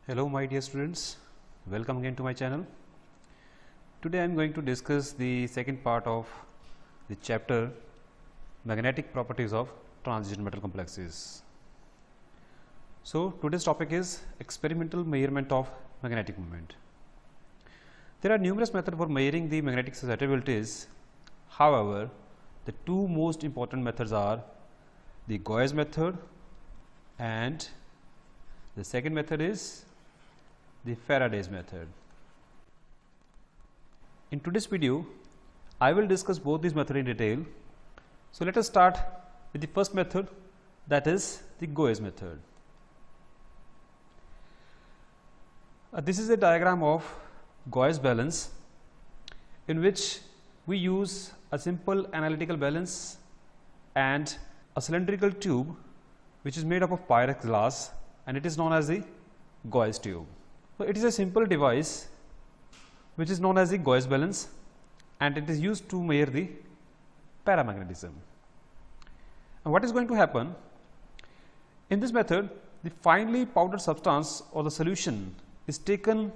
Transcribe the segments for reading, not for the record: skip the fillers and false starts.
Hello my dear students, welcome again to my channel. Today I am going to discuss the second part of the chapter magnetic properties of transition metal complexes. So today's topic is experimental measurement of magnetic moment. There are numerous methods for measuring the magnetic susceptibilities. However, the two most important methods are the Gauss method and the second method is the Faraday's method. In today's video, I will discuss both these methods in detail. So let us start with the first method, that is the Gauss method. This is a diagram of Gauss balance in which we use a simple analytical balance and a cylindrical tube which is made up of Pyrex glass, and it is known as the Gauss tube. So it is a simple device which is known as the Gauss balance, and it is used to measure the paramagnetism. And what is going to happen in this method? The finely powdered substance or the solution is taken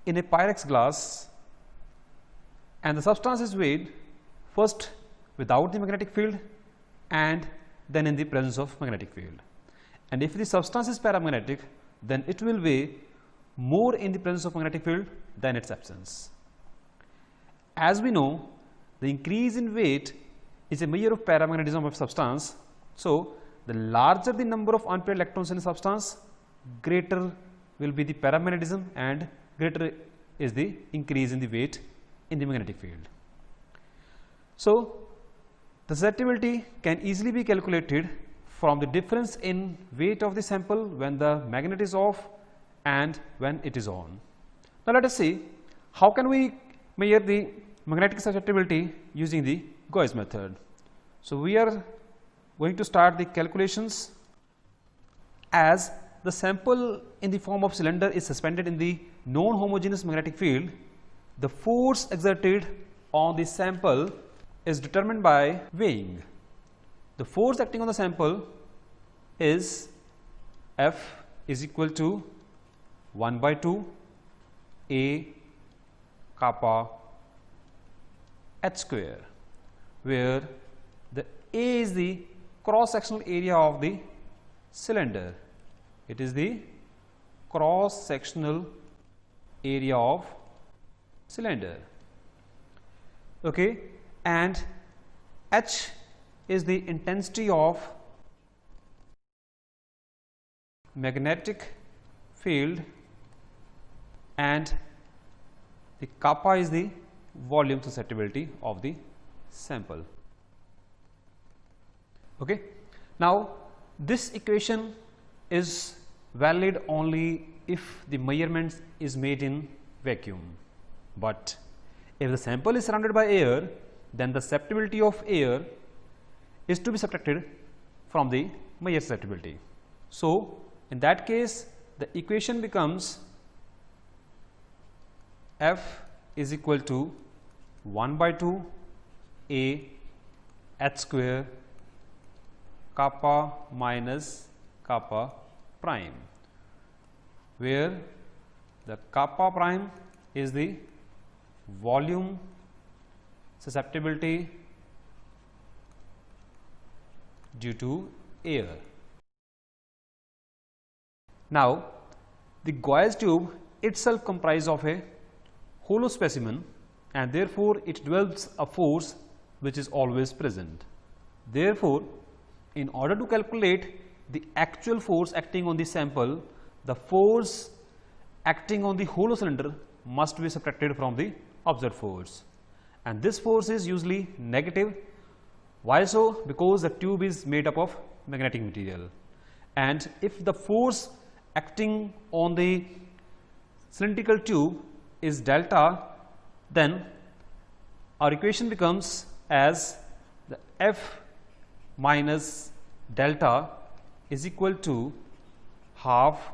in a Pyrex glass, and the substance is weighed first without the magnetic field and then in the presence of magnetic field. And if the substance is paramagnetic, then it will weigh more in the presence of magnetic field than its absence. As we know, the increase in weight is a measure of paramagnetism of substance. So the larger the number of unpaired electrons in a substance, greater will be the paramagnetism and greater is the increase in the weight in the magnetic field. So the susceptibility can easily be calculated from the difference in weight of the sample when the magnet is off and when it is on. Now let us see how can we measure the magnetic susceptibility using the Gauss method. So we are going to start the calculations. As the sample in the form of cylinder is suspended in the non-homogeneous magnetic field, the force exerted on the sample is determined by weighing. The force acting on the sample is F is equal to 1 by 2 A kappa h square, where the A is the cross sectional area of the cylinder. It is the cross sectional area of cylinder. Okay, and H is the intensity of magnetic field, and the kappa is the volume susceptibility of the sample. Okay. Now this equation is valid only if the measurement is made in vacuum, but if the sample is surrounded by air, then the susceptibility of air is to be subtracted from the measured susceptibility. So in that case, the equation becomes F is equal to 1 by 2 A h square kappa minus kappa prime, where the kappa prime is the volume susceptibility due to air. Now the Gauss tube itself comprises of a hollow specimen, and therefore it develops a force which is always present. Therefore, in order to calculate the actual force acting on the sample, the force acting on the hollow cylinder must be subtracted from the observed force, and this force is usually negative. Why so? Because the tube is made up of magnetic material, and if the force acting on the cylindrical tube is delta, then our equation becomes as the F minus delta is equal to half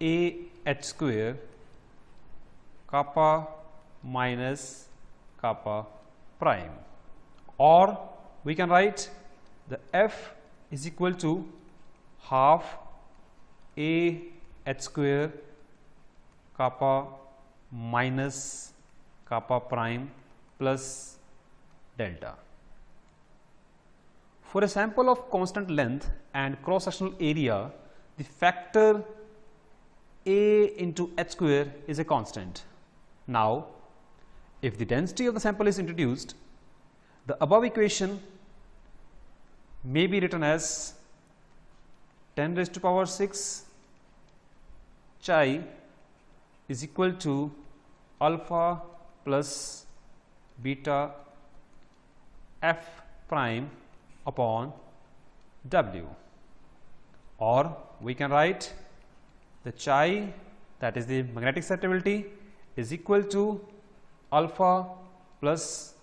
A h square kappa minus kappa prime, or we can write the F is equal to half A h square kappa minus kappa prime plus delta. For a sample of constant length and cross sectional area, the factor A into h square is a constant. Now, if the density of the sample is introduced, the above equation may be written as 10 raised to power 6 chi is equal to alpha plus beta f prime upon w, or we can write the chi, that is the magnetic susceptibility, is equal to alpha plus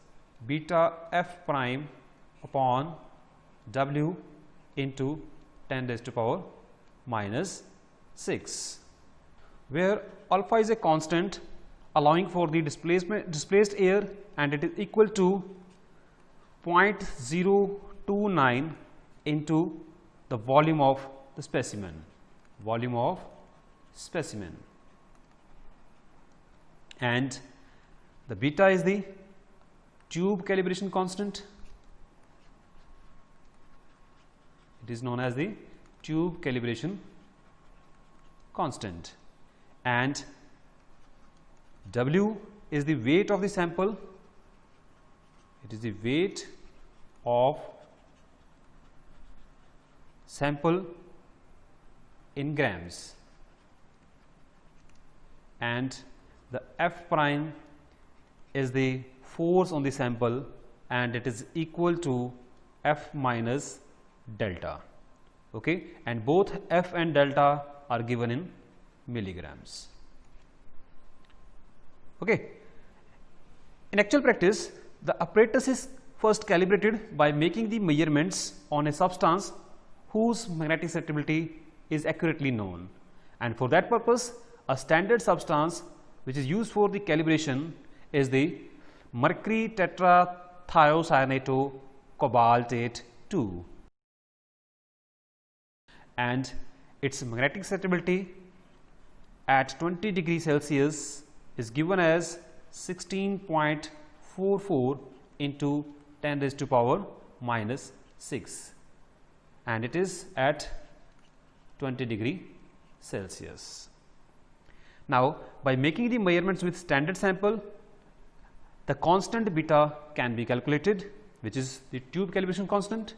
beta f prime upon w into 10 raised to power minus 6, where alpha is a constant allowing for the displaced air, and it is equal to 0.029 into the volume of the specimen, and the beta is the tube calibration constant. It is known as the tube calibration constant, and W is the weight of the sample. It is the weight of sample in grams, and the F prime is the force on the sample, and it is equal to F minus delta. Okay, and both F and delta are given in milligrams. Okay. In actual practice, the apparatus is first calibrated by making the measurements on a substance whose magnetic susceptibility is accurately known, and for that purpose a standard substance which is used for the calibration is the mercury tetrathiocyanato cobaltate 2, and its magnetic susceptibility at 20 degrees Celsius is given as 16.44 into 10 raised to power minus 6, and it is at 20 degree Celsius. Now, by making the measurements with standard sample, the constant beta can be calculated, which is the tube calibration constant.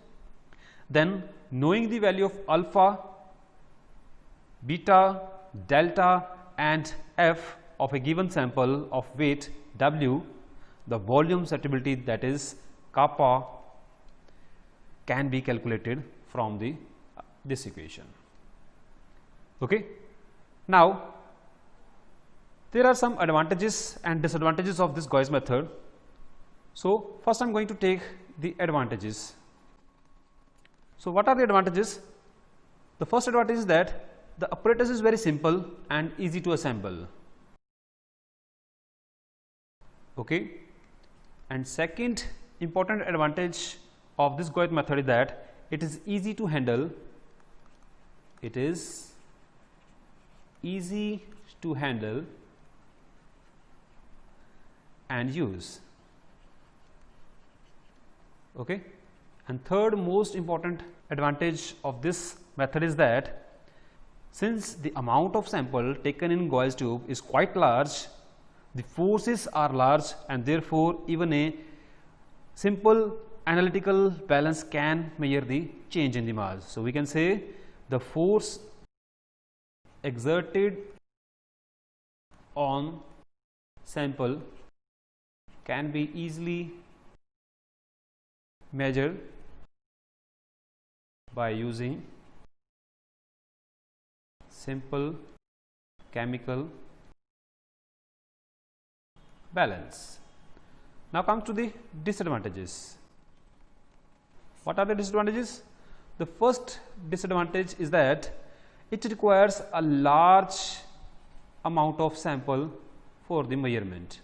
Then, knowing the value of alpha, beta, delta and f of a given sample of weight W, the volume susceptibility, that is kappa, can be calculated from this equation. Okay. Now, there are some advantages and disadvantages of this Gauss method. So, first I am going to take the advantages. So, what are the advantages? The first advantage is that the apparatus is very simple and easy to assemble. Okay. And second important advantage of this Gauss method is that it is easy to handle. It is easy to handle and use. Okay. And third most important advantage of this method is that since the amount of sample taken in Gauss tube is quite large, the forces are large, and therefore even a simple analytical balance can measure the change in the mass. So, we can say the force exerted on sample can be easily measured by using simple chemical balance. Now, come to the disadvantages. What are the disadvantages? The first disadvantage is that it requires a large amount of sample for the measurement,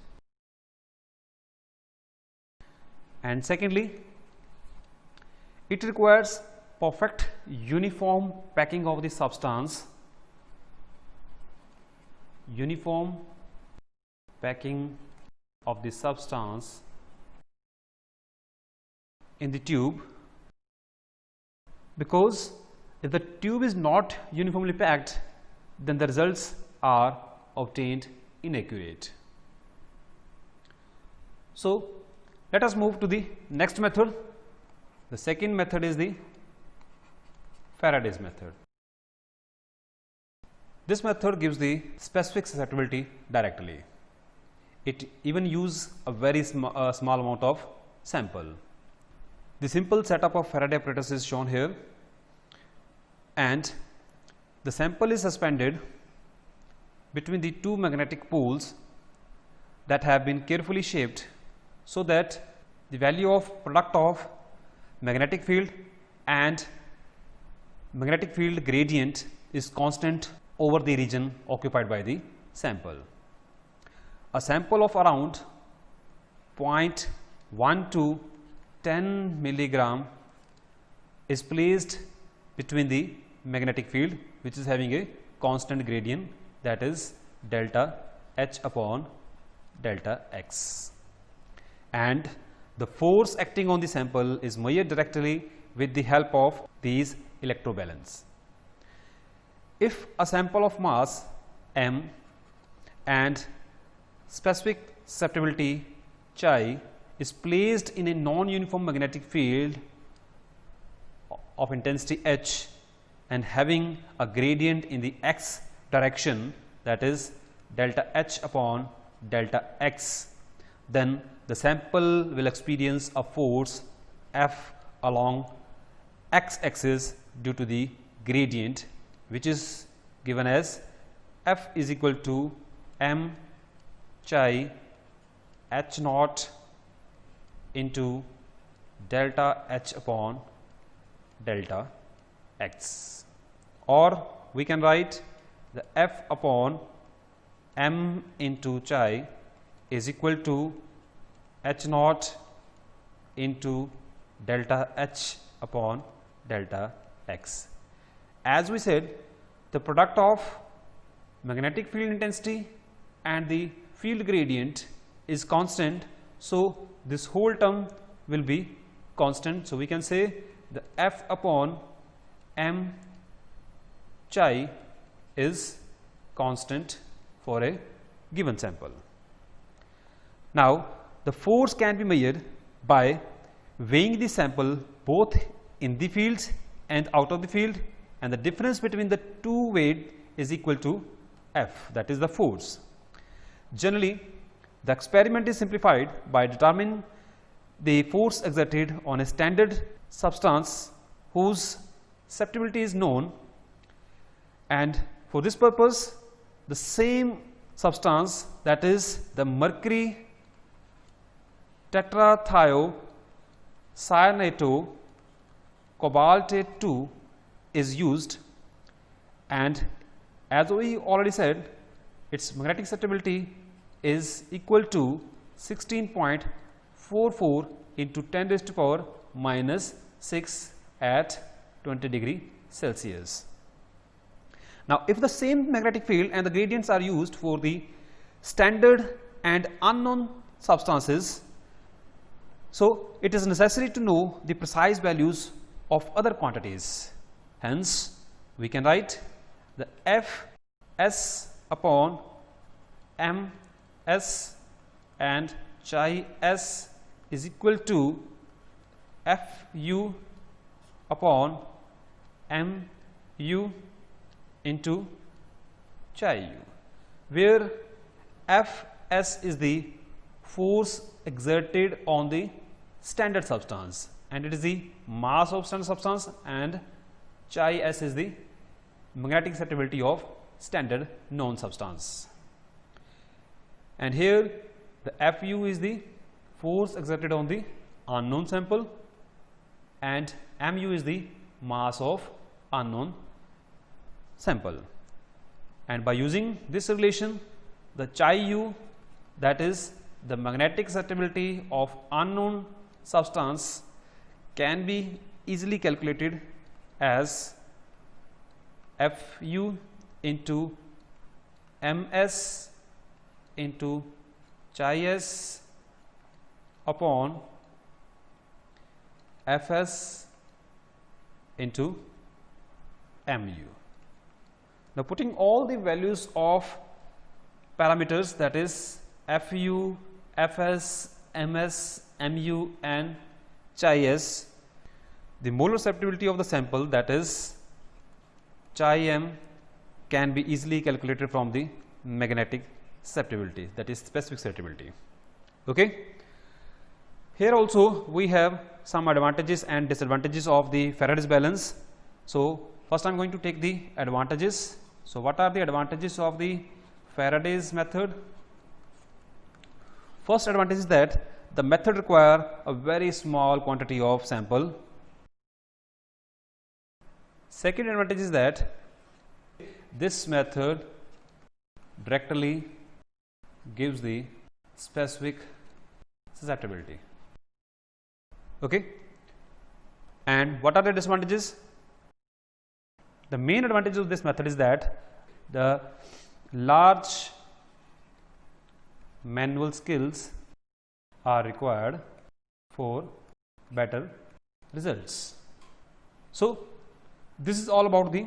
and secondly, it requires perfect uniform packing of the substance uniform packing of the substance in the tube, because if the tube is not uniformly packed, then the results are obtained inaccurate. So, let us move to the next method. The second method is the Faraday's method. This method gives the specific susceptibility directly. It even uses a very small amount of sample. The simple setup of Faraday apparatus is shown here, and the sample is suspended between the two magnetic poles that have been carefully shaped so that the value of product of magnetic field and magnetic field gradient is constant over the region occupied by the sample. A sample of around 0.1 to 10 milligram is placed between the magnetic field, which is having a constant gradient, that is delta H upon delta X, and the force acting on the sample is measured directly with the help of these electrobalance. If a sample of mass m and specific susceptibility chi is placed in a non-uniform magnetic field of intensity H and having a gradient in the x direction, that is delta H upon delta X, then the sample will experience a force F along x axis due to the gradient, which is given as F is equal to m chi H naught into delta H upon delta X, or we can write the F upon m into chi is equal to H naught into delta H upon delta X. As we said, the product of magnetic field intensity and the field gradient is constant, so this whole term will be constant. So, we can say the F upon m chi is constant for a given sample. Now, the force can be measured by weighing the sample both in the fields and out of the field, and the difference between the two weight is equal to F, that is the force. Generally, the experiment is simplified by determining the force exerted on a standard substance whose susceptibility is known, and for this purpose the same substance, that is the mercury tetrathiocyanato cobaltate 2 is used, and as we already said, its magnetic susceptibility is equal to 16.44 into 10 raised to power minus 6 at 20 degree Celsius. Now, if the same magnetic field and the gradients are used for the standard and unknown substances, so it is necessary to know the precise values of other quantities. Hence, we can write the F S upon m S and chi S is equal to F U upon m U into chi U, where F S is the force exerted on the standard substance and it is the mass of standard substance, and chi S is the magnetic susceptibility of standard known substance. And here the Fu is the force exerted on the unknown sample and Mu is the mass of unknown sample. And by using this relation, the chi U, that is the magnetic susceptibility of unknown substance, can be easily calculated as Fu into Ms into chi s upon Fs into mu. Now, putting all the values of parameters, that is Fu, Fs, Ms, Mu and chi s, the molar susceptibility of the sample, that is chi m, can be easily calculated from the magnetic susceptibility, that is specific susceptibility. Okay. Here also we have some advantages and disadvantages of the Faraday's balance. So, first I am going to take the advantages. So, what are the advantages of the Faraday's method? First advantage is that the method requires a very small quantity of sample. Second advantage is that this method directly gives the specific susceptibility. Okay. And what are the disadvantages? The main advantage of this method is that the large manual skills are required for better results. So, this is all about the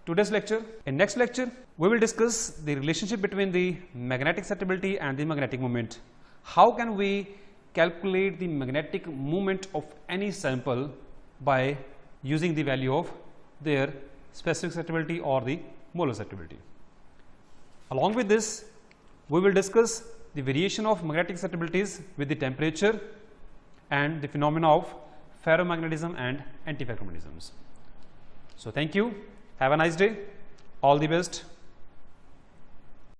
today's lecture. In next lecture, we will discuss the relationship between the magnetic susceptibility and the magnetic moment. How can we calculate the magnetic moment of any sample by using the value of their specific susceptibility or the molar susceptibility. Along with this, we will discuss the variation of magnetic susceptibilities with the temperature and the phenomena of ferromagnetism and antiferromagnetisms. So, thank you. Have a nice day. All the best.